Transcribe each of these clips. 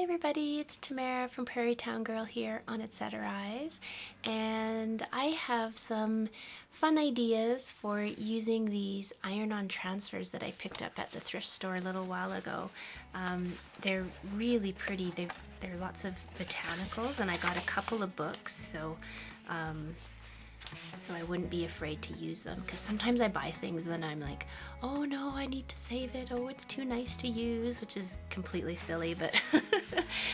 everybody, it's Tamara from Prairie Town Girl here on Etcetera's, and I have some fun ideas for using these iron-on transfers that I picked up at the thrift store a little while ago. They're really pretty. They're lots of botanicals, and I got a couple of books, so I wouldn't be afraid to use them, because sometimes I buy things and then I'm like, oh no, I need to save it, oh it's too nice to use, which is completely silly, but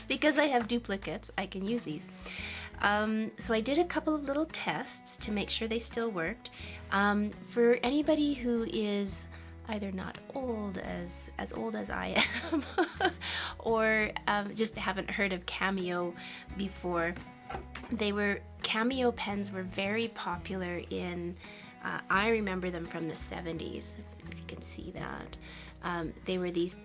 because I have duplicates I can use these. So I did a couple of little tests to make sure they still worked. For anybody who is either not as old as I am or just haven't heard of Cameo before, Cameo pens were very popular in, I remember them from the 70s, if you can see that. They were these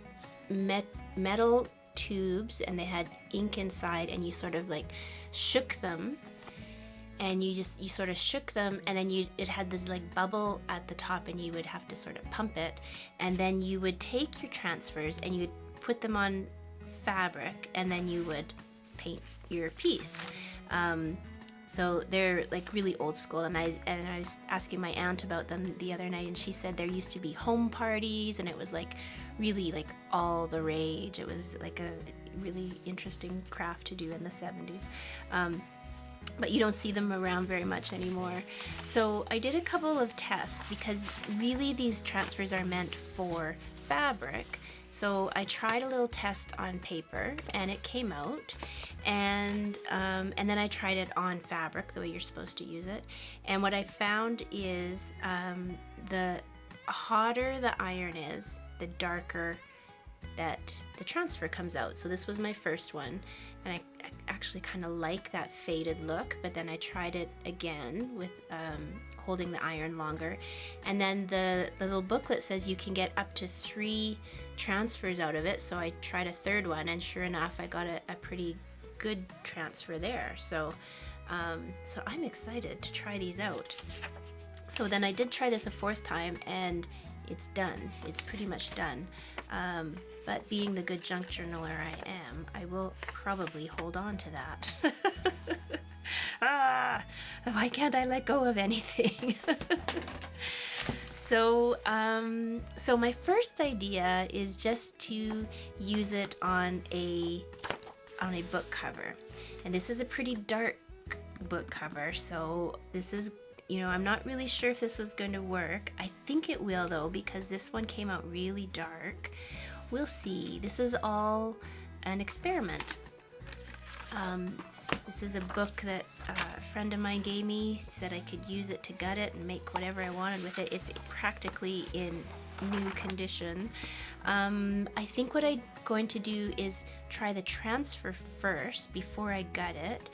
metal tubes and they had ink inside, and you sort of like shook them, and you sort of shook them, and then it had this like bubble at the top, and you would have to sort of pump it, and then you would take your transfers and you would put them on fabric, and then you would paint your piece. So they're like really old school, and I was asking my aunt about them the other night, and she said there used to be home parties, and it was like really like all the rage. It was like a really interesting craft to do in the 70s. But you don't see them around very much anymore. So I did a couple of tests, because really these transfers are meant for fabric. So I tried a little test on paper, and it came out, and then I tried it on fabric the way you're supposed to use it. And what I found is the hotter the iron is, the darker that the transfer comes out. So this was my first one, and I actually kind of like that faded look, but then I tried it again with holding the iron longer, and then the little booklet says you can get up to 3 transfers out of it, so I tried a third one, and sure enough I got a pretty good transfer there. So I'm excited to try these out. So then I did try this a 4th time, and it's done. It's pretty much done. But being the good junk journaler I am, I will probably hold on to that. Why can't I let go of anything? So my first idea is just to use it on a book cover. And this is a pretty dark book cover, so this is, I'm not really sure if this was going to work. I think it will though, because this one came out really dark. We'll see. This is all an experiment. This is a book that a friend of mine gave me, said I could use it to gut it and make whatever I wanted with it. It's practically in new condition. I think what I'm going to do is try the transfer first before I gut it,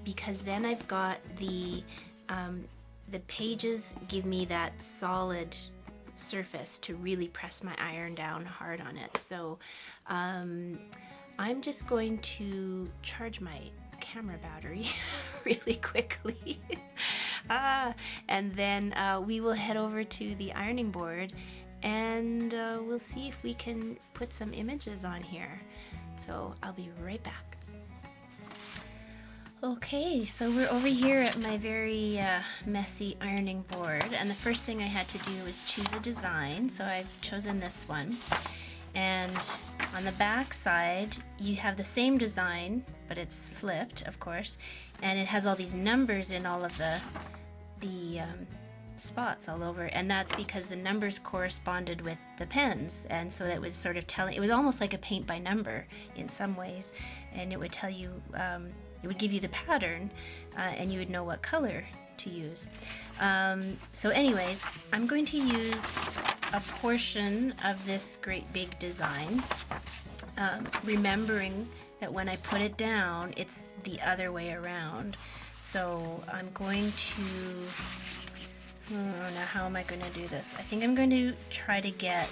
because then I've got the pages give me that solid surface to really press my iron down hard on it. So I'm just going to charge my camera battery really quickly and then we will head over to the ironing board, and we'll see if we can put some images on here. So I'll be right back. Okay, so we're over here at my very messy ironing board, and the first thing I had to do was choose a design. So I've chosen this one, and on the back side you have the same design, but it's flipped, of course, and it has all these numbers in all of the spots all over, and that's because the numbers corresponded with the pens, and so that was sort of telling, it was almost like a paint by number in some ways, and it would tell you, it would give you the pattern, and you would know what color to use. So anyways, I'm going to use a portion of this great big design, remembering that when I put it down, it's the other way around. So I'm going to, now how am I going to do this? I think I'm going to try to get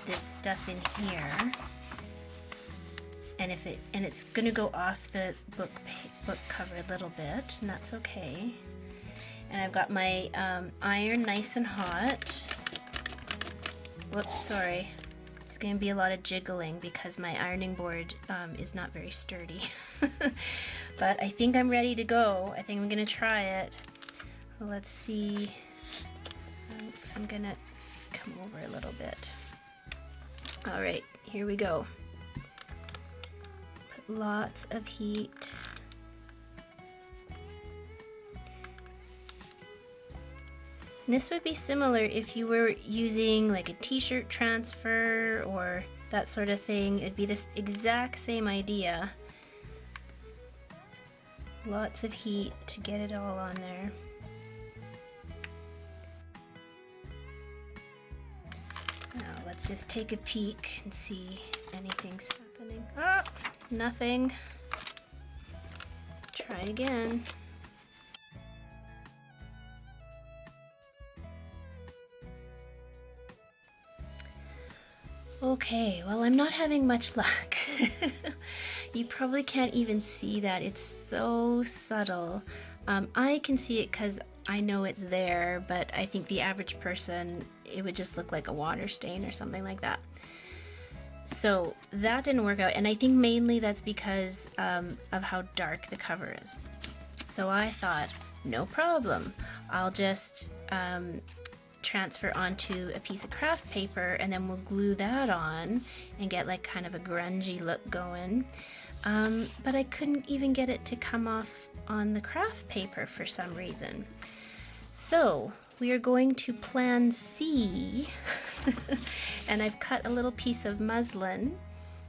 this stuff in here, and it's going to go off the book cover a little bit, and that's okay. And I've got my iron nice and hot. Whoops, sorry. It's going to be a lot of jiggling because my ironing board is not very sturdy. But I think I'm ready to go. I think I'm going to try it. Let's see. Oops, I'm going to come over a little bit. All right, here we go. Put lots of heat. And this would be similar if you were using like a t-shirt transfer or that sort of thing. It'd be this exact same idea. Lots of heat to get it all on there. Now let's just take a peek and see if anything's happening. Oh, nothing. Try again. Okay, well, I'm not having much luck. You probably can't even see that. It's so subtle. I can see it because I know it's there, but I think the average person, it would just look like a water stain or something like that. So that didn't work out, and I think mainly that's because of how dark the cover is. So I thought, no problem. I'll just transfer onto a piece of craft paper and then we'll glue that on and get like kind of a grungy look going. But I couldn't even get it to come off on the craft paper for some reason. So we are going to plan C. And I've cut a little piece of muslin.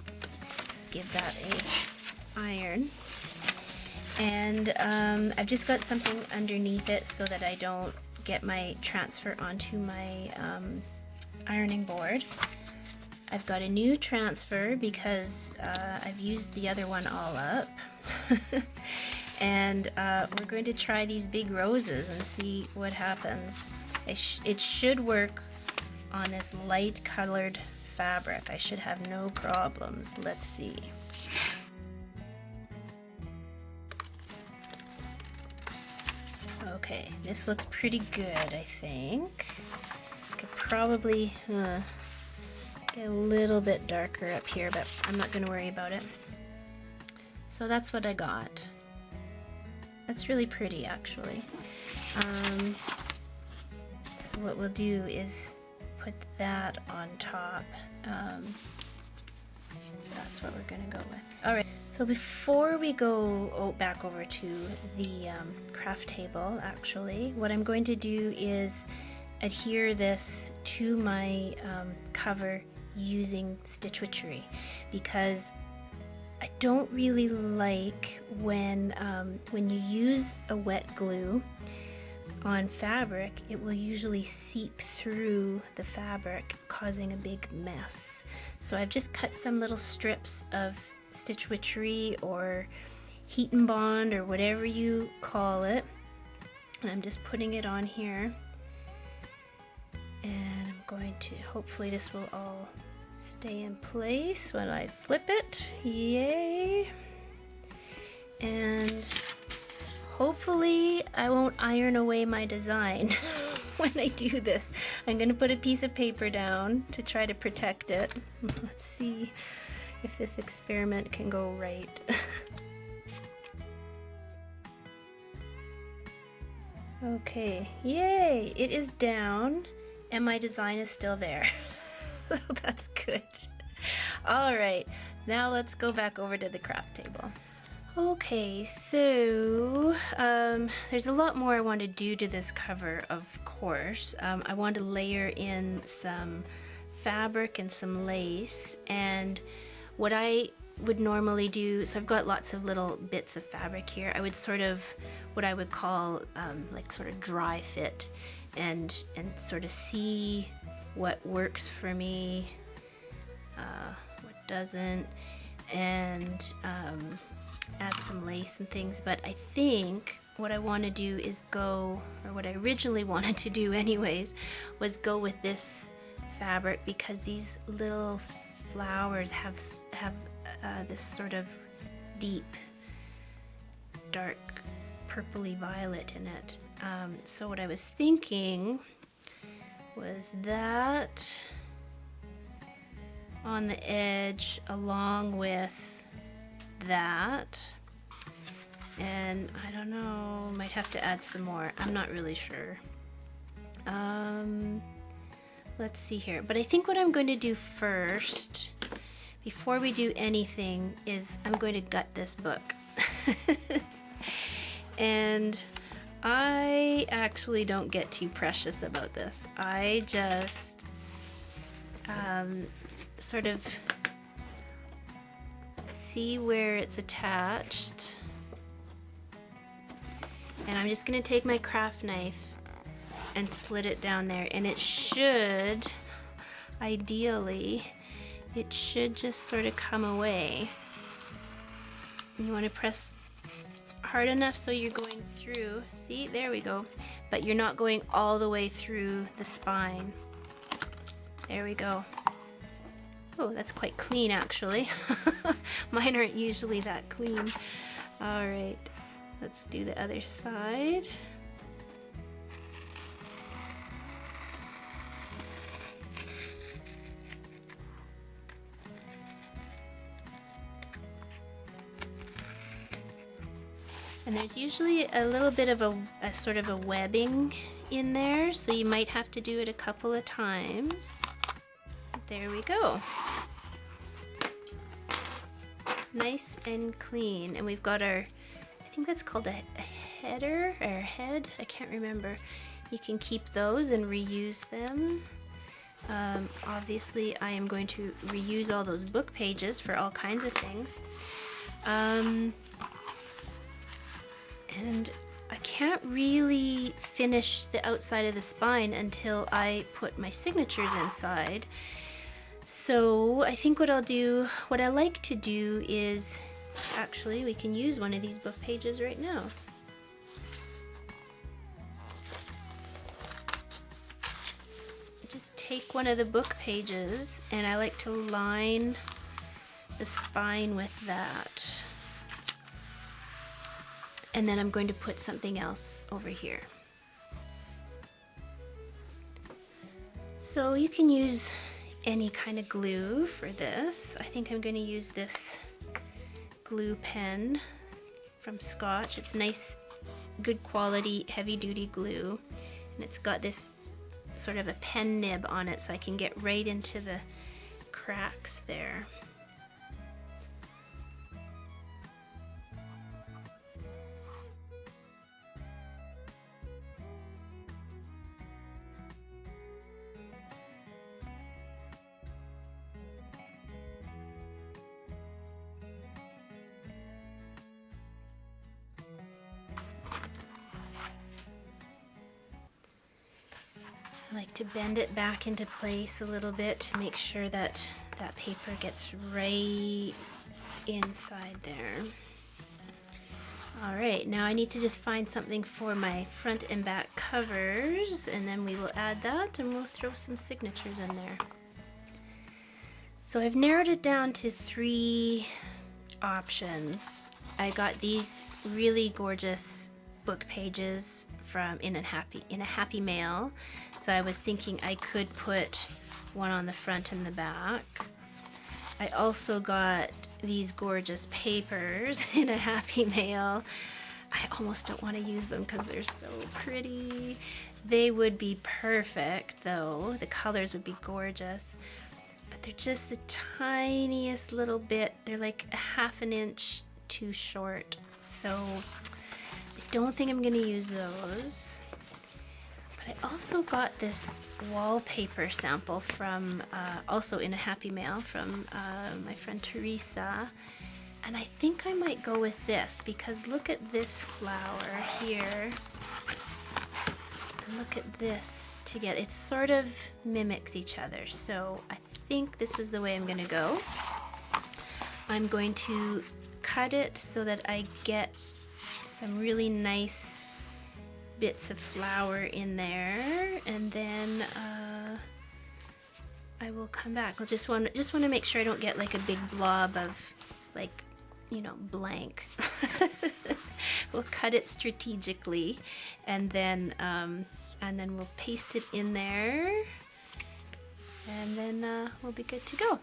Let's give that a iron. And I've just got something underneath it so that I don't get my transfer onto my ironing board. I've got a new transfer because I've used the other one all up. And we're going to try these big roses and see what happens. It should work on this light colored fabric. I should have no problems. Let's see. Okay, this looks pretty good, I think. Could probably get a little bit darker up here, but I'm not going to worry about it. So that's what I got. That's really pretty, actually. So what we'll do is put that on top. That's what we're going to go with. All right. So before we go back over to the craft table, actually, what I'm going to do is adhere this to my cover using Stitch Witchery, because I don't really like when you use a wet glue on fabric, it will usually seep through the fabric, causing a big mess. So I've just cut some little strips of Stitch Witchery or Heat and Bond or whatever you call it, and I'm just putting it on here, and I'm going to, hopefully this will all stay in place when I flip it. Yay! And hopefully I won't iron away my design when I do this. I'm going to put a piece of paper down to try to protect it. Let's see if this experiment can go right. Okay, yay! It is down and my design is still there. So that's good. Alright, now let's go back over to the craft table. Okay, so there's a lot more I want to do to this cover, of course. I want to layer in some fabric and some lace, and what I would normally do, so I've got lots of little bits of fabric here. I would sort of, what I would call like sort of dry fit, and sort of see what works for me, what doesn't, and add some lace and things. But I think what I want to do is go, or what I originally wanted to do anyways, was go with this fabric, because these little flowers have this sort of deep dark purpley violet in it. So what I was thinking was that on the edge along with that. And I don't know, might have to add some more. I'm not really sure. Let's see here. But I think what I'm going to do first, before we do anything, is I'm going to gut this book. And I actually don't get too precious about this. I just sort of see where it's attached. And I'm just going to take my craft knife and slit it down there. And it should, ideally, it should just sort of come away. And you want to press hard enough so you're going through. See, there we go. But you're not going all the way through the spine. There we go. Oh, that's quite clean actually. Mine aren't usually that clean. All right. Let's do the other side. And there's usually a little bit of a sort of a webbing in there, so you might have to do it a couple of times. There we go. Nice and clean. And we've got our, I think that's called a header or a head, I can't remember. You can keep those and reuse them. Obviously I am going to reuse all those book pages for all kinds of things. And I can't really finish the outside of the spine until I put my signatures inside. So I think what I'll do, what I like to do is, actually we can use one of these book pages right now. Just take one of the book pages and I like to line the spine with that. And then I'm going to put something else over here. So you can use any kind of glue for this. I think I'm going to use this glue pen from Scotch. It's nice, good quality, heavy duty glue. And it's got this sort of a pen nib on it so I can get right into the cracks there. I like to bend it back into place a little bit to make sure that that paper gets right inside there. All right, now I need to just find something for my front and back covers, and then we will add that and we'll throw some signatures in there. So I've narrowed it down to 3 options. I got these really gorgeous book pages from in a happy mail. So I was thinking I could put one on the front and the back. I also got these gorgeous papers in a happy mail. I almost don't want to use them because they're so pretty. They would be perfect though. The colors would be gorgeous. But they're just the tiniest little bit. They're like a ½ inch too short. So I don't think I'm going to use those. But I also got this wallpaper sample from, also in a happy mail from my friend Teresa. And I think I might go with this because look at this flower here. And look at this together. It sort of mimics each other. So I think this is the way I'm going to go. I'm going to cut it so that I get some really nice bits of flower in there, and then I will come back. I'll just want to make sure I don't get like a big blob of like, you know, blank. We'll cut it strategically, and then we'll paste it in there, and then we'll be good to go.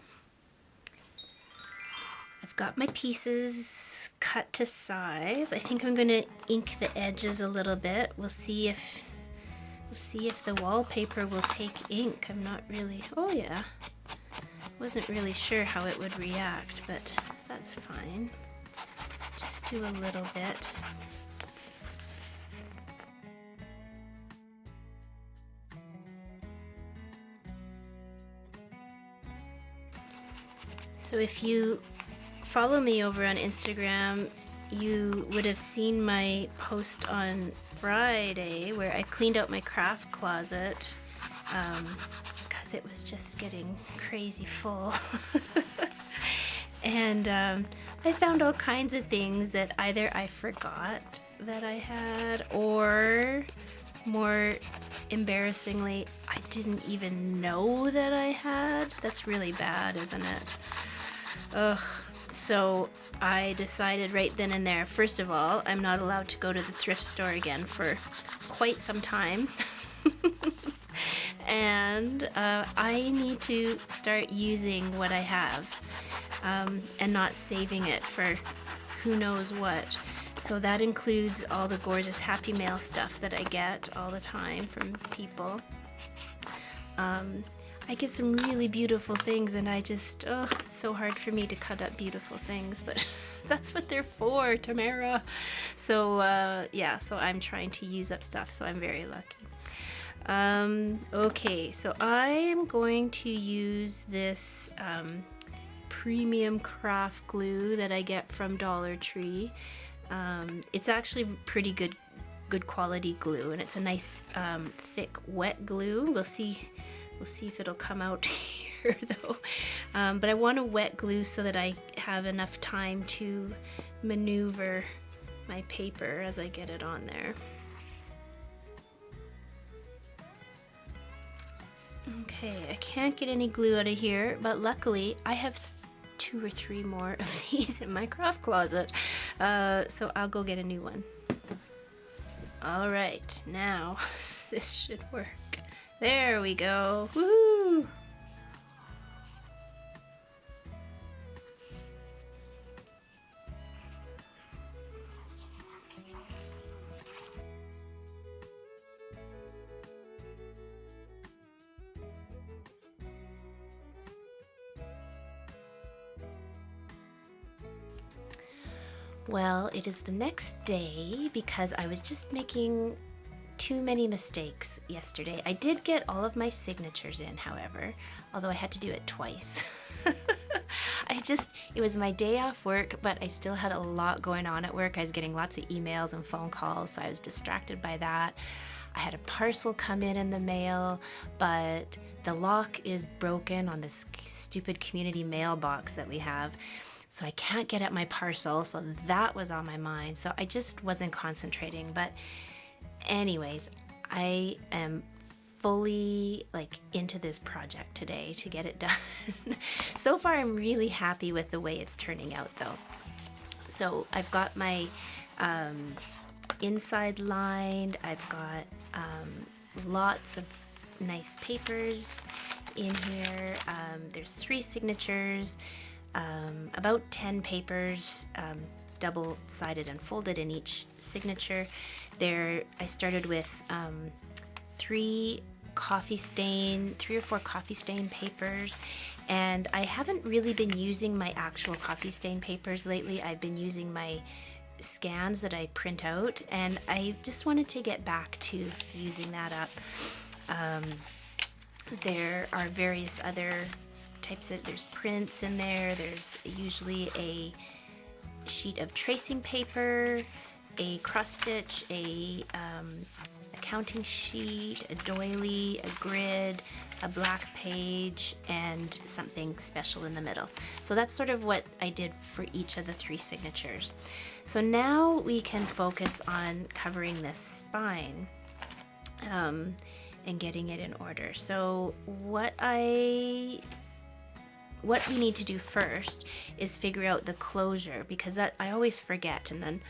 got my pieces cut to size. I think I'm gonna ink the edges a little bit. We'll see if the wallpaper will take ink. I'm not really, oh yeah. Wasn't really sure how it would react, but that's fine. Just do a little bit. So if you follow me over on Instagram, you would have seen my post on Friday where I cleaned out my craft closet because it was just getting crazy full. And I found all kinds of things that either I forgot that I had, or more embarrassingly, I didn't even know that I had. That's really bad, isn't it? Ugh. So I decided right then and there, first of all, I'm not allowed to go to the thrift store again for quite some time. And I need to start using what I have and not saving it for who knows what. So that includes all the gorgeous Happy Mail stuff that I get all the time from people. I get some really beautiful things, and I just, oh, it's so hard for me to cut up beautiful things, but that's what they're for, Tamara. So, yeah, so I'm trying to use up stuff, so I'm very lucky. Okay, so I am going to use this premium craft glue that I get from Dollar Tree. It's actually pretty good quality glue, and it's a nice thick wet glue. We'll see if it'll come out here though. But I want a wet glue so that I have enough time to maneuver my paper as I get it on there. Okay, I can't get any glue out of here, but luckily I have 2 or 3 more of these in my craft closet. So I'll go get a new one. All right, now this should work. There we go. Woo! Well, it is the next day because I was just making too many mistakes yesterday. I did get all of my signatures in, however, although I had to do it twice. It was my day off work, but I still had a lot going on at work. I was getting lots of emails and phone calls, so I was distracted by that. I had a parcel come in the mail, but the lock is broken on this stupid community mailbox that we have. So I can't get at my parcel, so that was on my mind. So I just wasn't concentrating, but anyways, I am fully into this project today to get it done. So far, I'm really happy with the way it's turning out though. So I've got my inside lined. I've got lots of nice papers in here. There's 3 signatures, about 10 papers, double-sided and folded in each signature. There, I started with 3 or 4 coffee stain papers, and I haven't really been using my actual coffee stain papers lately. I've been using my scans that I print out, and I just wanted to get back to using that up. There are various other types of, there's prints in there, there's usually a sheet of tracing paper, a cross stitch, a counting sheet, a doily, a grid, a black page, and something special in the middle. So that's sort of what I did for each of the 3 signatures. So now we can focus on covering this spine and getting it in order. So what we need to do first is figure out the closure, because that I always forget, and then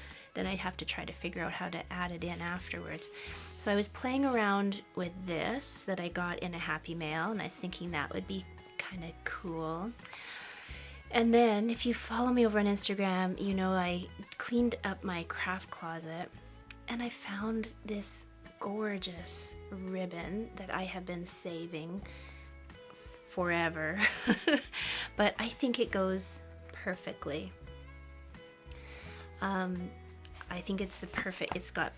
I have to try to figure out how to add it in afterwards. So I was playing around with this that I got in a Happy Mail, and I was thinking that would be kind of cool. And then if you follow me over on Instagram, you know I cleaned up my craft closet and I found this gorgeous ribbon that I have been saving forever. But I think it goes perfectly. I think it's the perfect, it's got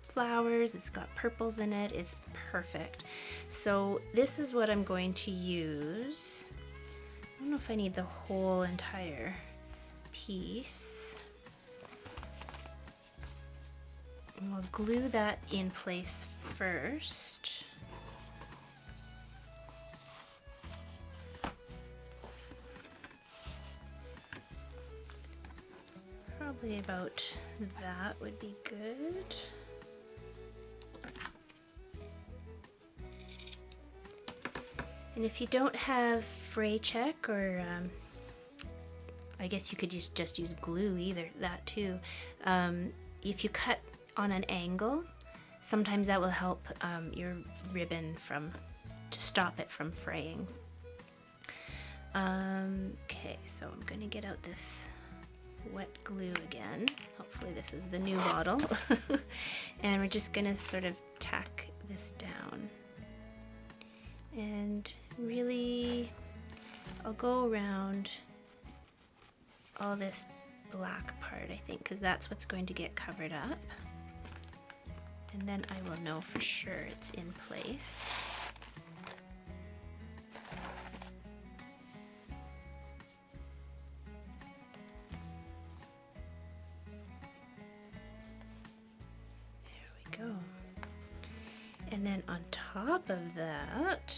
flowers, it's got purples in it, it's perfect. So this is what I'm going to use. I don't know if I need the whole entire piece. And we'll glue that in place first. Probably about that would be good. And if you don't have fray check, or I guess you could just use glue, either that too. If you cut on an angle, sometimes that will help your ribbon to stop it from fraying. Okay, so I'm gonna get out this wet glue again. Hopefully this is the new bottle. And we're just gonna sort of tack this down. And really, I'll go around all this black part, I think, because that's what's going to get covered up. And then I will know for sure it's in place. Go. And then on top of that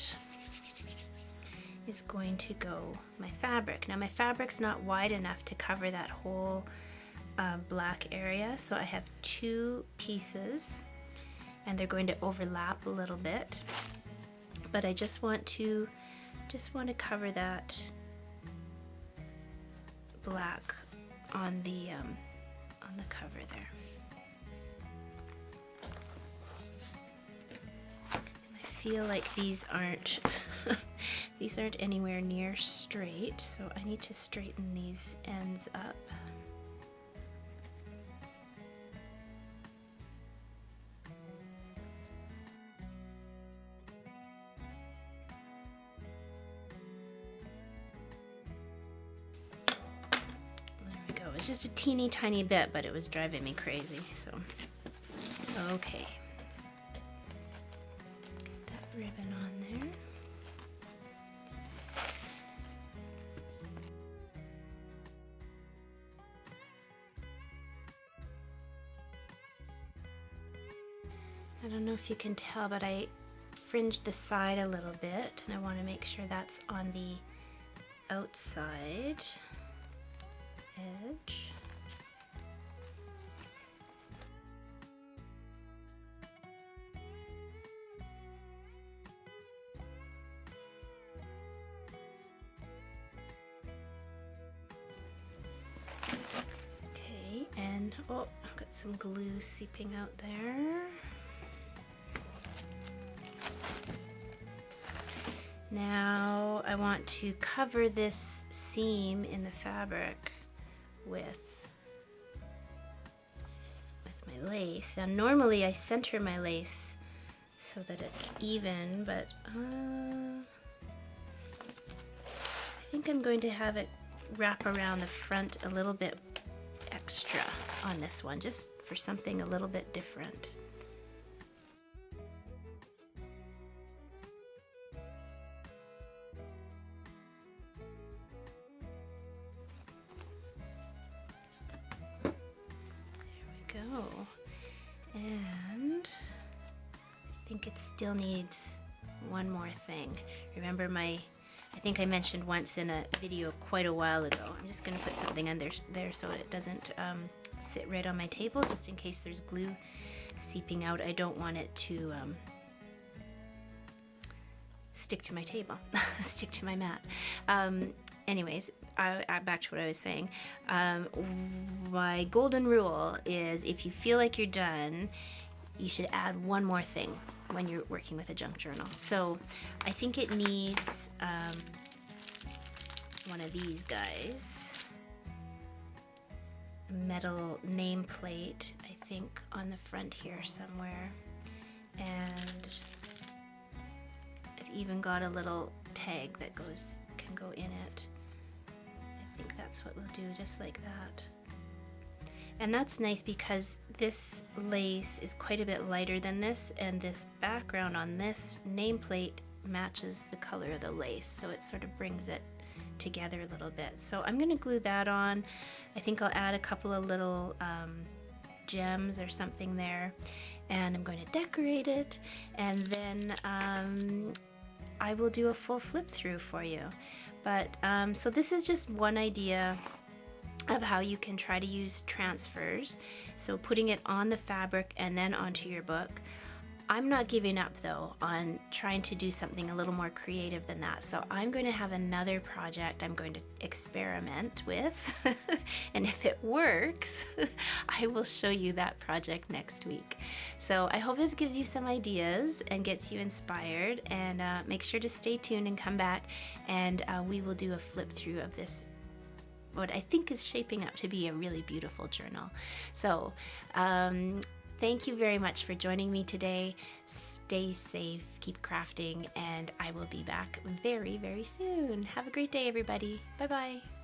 is going to go my fabric. Now my fabric's not wide enough to cover that whole black area, so I have two pieces and they're going to overlap a little bit, but I just want to cover that black on the cover there. Feel like these aren't anywhere near straight, so I need to straighten these ends up. There we go. It's just a teeny tiny bit, but it was driving me crazy, so okay. Ribbon on there. I don't know if you can tell, but I fringed the side a little bit, and I want to make sure that's on the outside edge. And oh, I've got some glue seeping out there. Now I want to cover this seam in the fabric with my lace. Now normally I center my lace so that it's even, but I think I'm going to have it wrap around the front a little bit extra on this one, just for something a little bit different. There we go. And I think it still needs one more thing. Remember I think I mentioned once in a video quite a while ago, I'm just going to put something under there so it doesn't sit right on my table, just in case there's glue seeping out. I don't want it to stick to my table, stick to my mat. Anyways, back to what I was saying. My golden rule is if you feel like you're done, you should add one more thing when you're working with a junk journal. So I think it needs one of these guys. A metal nameplate, I think, on the front here somewhere. And I've even got a little tag that can go in it. I think that's what we'll do, just like that. And that's nice because this lace is quite a bit lighter than this, and this background on this nameplate matches the color of the lace, so it sort of brings it together a little bit. So I'm going to glue that on. I think I'll add a couple of little gems or something there, and I'm going to decorate it, and then I will do a full flip through for you. But so this is just one idea of how you can try to use transfers, so putting it on the fabric and then onto your book. I'm not giving up though on trying to do something a little more creative than that, so I'm going to have another project I'm going to experiment with and if it works I will show you that project next week. So I hope this gives you some ideas and gets you inspired, and make sure to stay tuned and come back, and we will do a flip through of this, what I think is shaping up to be a really beautiful journal. So thank you very much for joining me today. Stay safe, keep crafting, and I will be back very, very soon. Have a great day, everybody. Bye-bye.